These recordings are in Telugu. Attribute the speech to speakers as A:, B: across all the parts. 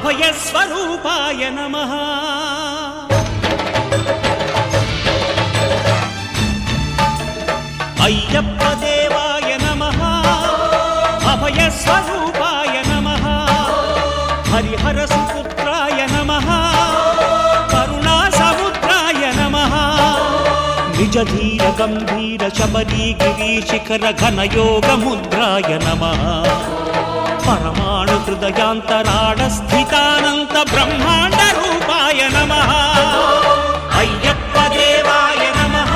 A: అభయస్వరూపాయ నమః అయ్యప్ప దేవాయ నమః అభయస్వరూపాయ నమః హరిహర సుపుత్రాయ నమః కరుణా సముద్రాయ నమః నిజ ధీర గంభీర శబరీ గిరీశిఖర ఘనయోగ ముద్రాయ నమః పరమాణు హృదయాంతరాడ స్థితానంత బ్రహ్మాండ రూపాయ నమః అయ్యప్ప దేవాయ నమః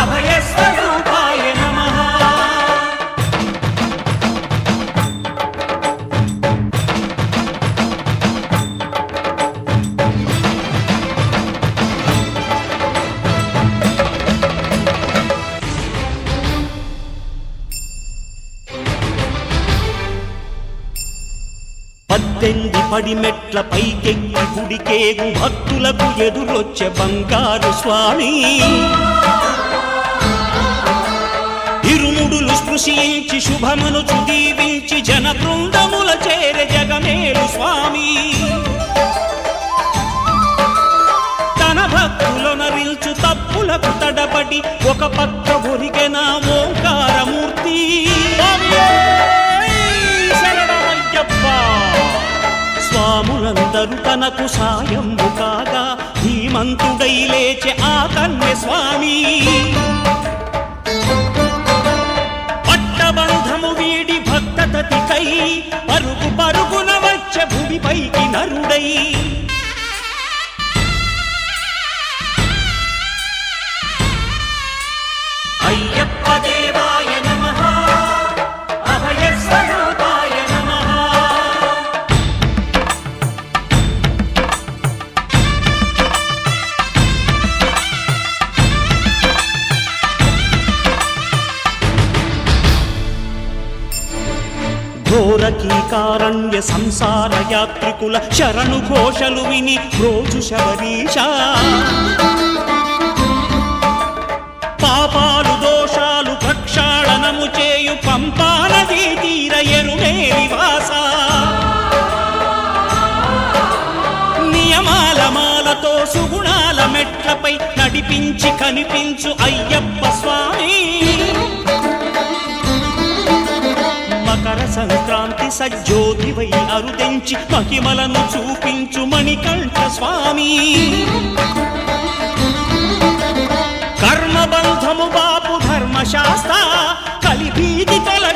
A: అభయస్వరూపాయ నమః పద్దెంది పడిమెట్ల పైకెక్కి గుడికేగు భక్తులకు ఎదురొచ్చే బంగారు స్వామి ఇరుముడులు స్పృశించి శుభమనుచు దీవించి జన బృందముల చేరే జగమేలు స్వామి తన భక్తులనరిల్చు తప్పులకు తడబడి ఒక పక్క ఒరిగెన ఓంకారమూర్తి స్వాములందరూ తనకు సాయంబు కాగా ధీమంతుడై లేచే ఆ కన్య స్వామి పట్టబంధము వీడి భక్తతతికై పరుగు పరుగున వచ్చే భూమిపైకి నరుడై అయ్యప్ప దేవాయ నమః అభయస్వరూపాయ నమః ఘోరకీకారణ్య సంసార యాత్రికుల శరణు ఘోషలు విని రోజు శబరీశ పాపాలు దోషాలు ప్రక్షాళనము చేయు పంపానదీ తీర ఎరుమేలి వాస నియమాల మాలతో సుగుణాల మెట్లపై నడిపించి కనిపించు అయ్యప్ప స్వామి మకర సంక్రాంతి సజ్జోతివై అరుదెంచి మహిమలను చూపించు మణికంఠ స్వామి కర్మబంధము బాపు ధర్మశాస్త్ర కలిభీతి తొలగించు